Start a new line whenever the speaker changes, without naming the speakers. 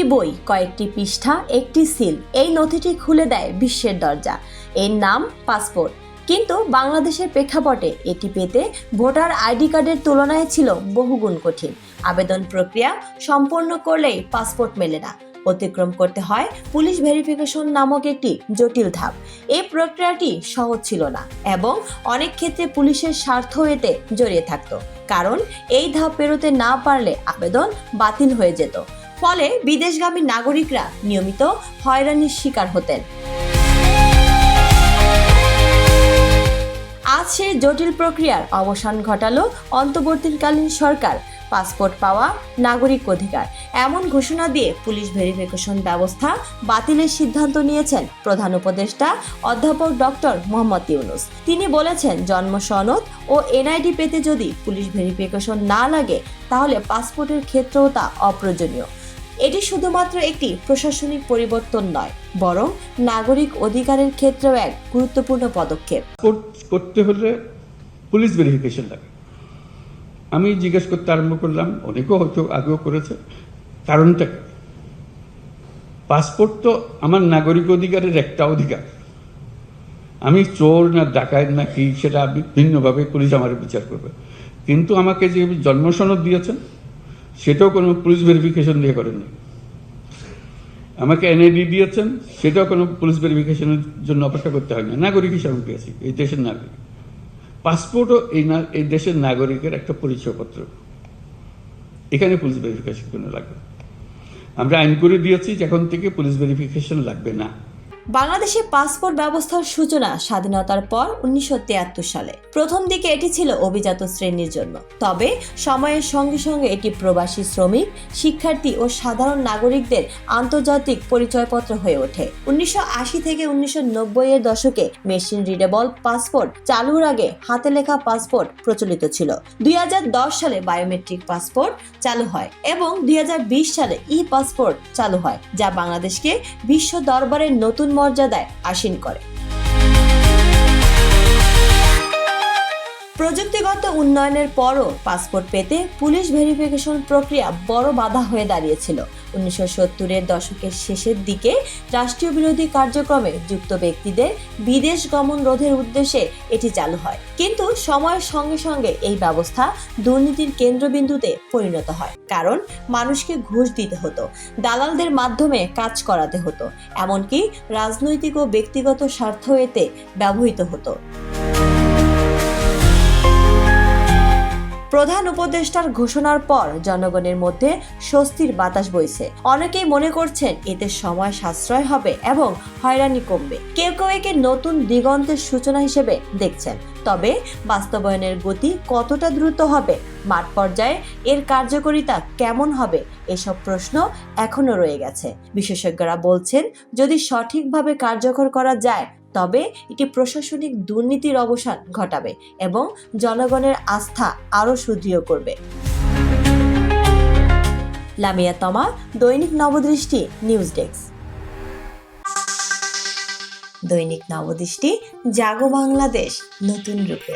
একটি বই, কয়েকটি পৃষ্ঠা, একটি সিল। এই নথিটি খুলে দেয় বিশ্বের দরজা। এর নাম পাসপোর্ট। কিন্তু বাংলাদেশের প্রেক্ষাপটে এটি পেতে ভোটার আইডি কার্ডের তুলনায় ছিল বহুগুণ কঠিন। আবেদন প্রক্রিয়া সম্পন্ন করলেই পাসপোর্ট মেলে না, অতিক্রম করতে হয় পুলিশ ভেরিফিকেশন নামক একটি জটিল ধাপ। এই প্রক্রিয়াটি সহজ ছিল না এবং অনেক ক্ষেত্রে পুলিশের স্বার্থ এতে জড়িয়ে থাকতো, কারণ এই ধাপ পেরোতে না পারলে আবেদন বাতিল হয়ে যেত। ফলে বিদেশগামী নাগরিকরা নিয়মিত হয়রানির শিকার হতেন। আজ সেই জটিল প্রক্রিয়ার অবসান ঘটালো অন্তর্বর্তীকালীন সরকার। পাসপোর্ট পাওয়া নাগরিক অধিকার এমন ঘোষণা দিয়ে পুলিশ ভেরিফিকেশন ব্যবস্থা বাতিলের সিদ্ধান্ত নিয়েছেন প্রধান উপদেষ্টা অধ্যাপক ডক্টর মোহাম্মদ ইউনূস। তিনি বলেছেন, জন্ম সনদ ও এনআইডি পেতে যদি পুলিশ ভেরিফিকেশন না লাগে তাহলে পাসপোর্টের ক্ষেত্রেও তা অপ্রয়োজনীয়। এটি শুধুমাত্র একটি প্রশাসনিক পরিবর্তন নয়, বরং নাগরিক অধিকারের ক্ষেত্রেও এক গুরুত্বপূর্ণ পদক্ষেপ।
করতে হলে পুলিশ ভেরিফিকেশন লাগে। আমি জিজ্ঞেস করতে আরম্ভ করলাম, অনেকেও হয়তো আগেও করেছে, কারণটা কি? পাসপোর্ট তো আমার নাগরিক অধিকারের একটা অধিকার। আমি চোর না ডাকাত না কি সেটা ভিন্নভাবে পুলিশ আমার বিচার করবে, কিন্তু আমাকে যে জন্ম সনদ দিয়েছেন সেটাও কোনো পুলিশ ভেরিফিকেশন দিয়ে করেননি। আমাকে এনআইডি দিয়েছেন, সেটাও কোনো পুলিশ ভেরিফিকেশনের জন্য অপেক্ষা করতে হয় না। নাগরিক হিসাবে পেয়েছি, এই দেশের নাগরিক। পাসপোর্টও এই দেশের নাগরিকের একটা পরিচয়পত্র, এখানে পুলিশ ভেরিফিকেশন কোনো লাগবে। আমরা আইন করে দিয়েছি যে এখন থেকে পুলিশ ভেরিফিকেশন লাগবে না।
বাংলাদেশে পাসপোর্ট ব্যবস্থার সূচনা স্বাধীনতার পর 1973 সালে। প্রথম দিকে এটি ছিল অভিজাত শ্রেণীর জন্য, তবে সময়ের সঙ্গে সঙ্গে এটি প্রবাসী শ্রমিক, শিক্ষার্থী ও সাধারণ নাগরিকদের আন্তর্জাতিক পরিচয়পত্র হয়ে ওঠে। 1980 থেকে 1990 এর দশকে মেশিন রিডেবল পাসপোর্ট চালুর আগে হাতে লেখা পাসপোর্ট প্রচলিত ছিল। 2010 সালে বায়োমেট্রিক পাসপোর্ট চালু হয় এবং 2020 সালে ই পাসপোর্ট চালু হয়, যা বাংলাদেশকে বিশ্ব দরবারের নতুন মর্যাদায় আসীন করে। প্রযুক্তিগত উন্নয়নের পরও পাসপোর্ট পেতে পুলিশ ভেরিফিকেশন প্রক্রিয়া বড় বাধা হয়ে দাঁড়িয়েছিল। 1970-এর দশকের শেষের দিকে রাষ্ট্রীয় বিরোধী কার্যক্রমে যুক্ত ব্যক্তিদের বিদেশ গমন রোধের উদ্দেশ্যে এটি চালু হয়, কিন্তু সময়ের সঙ্গে সঙ্গে এই ব্যবস্থা দুর্নীতির কেন্দ্রবিন্দুতে পরিণত হয়, কারণ মানুষকে ঘুষ দিতে হতো, দালালদের মাধ্যমে কাজ করাতে হতো, এমনকি রাজনৈতিক ও ব্যক্তিগত স্বার্থ এতে ব্যবহৃত হতো। প্রধান উপদেষ্টার ঘোষণার পর জনগণের মধ্যে স্বস্তির বাতাস বইছে। অনেকেই মনে করছেন এতে সময় সাশ্রয় হবে এবং হয়রানি কমবে। কেউ কেউ একে নতুন দিগন্তের সূচনা হিসেবে দেখছেন। তবে বাস্তবায়নের গতি কতটা দ্রুত হবে, মাঠ পর্যায়ে এর কার্যকারিতা কেমন হবে, এসব প্রশ্ন এখনো রয়ে গেছে। বিশেষজ্ঞরা বলছেন, যদি সঠিকভাবে কার্যকর করা যায় তবে এটি প্রশাসনিক দুর্নীতির অবসান ঘটাবে এবং জনগণের আস্থা আরও সুদৃঢ় করবে। লামিয়া তমা, দৈনিক নবদৃষ্টি, নিউজ ডেস্ক। দৈনিক নবদৃষ্টি, জাগো বাংলাদেশ নতুন রূপে।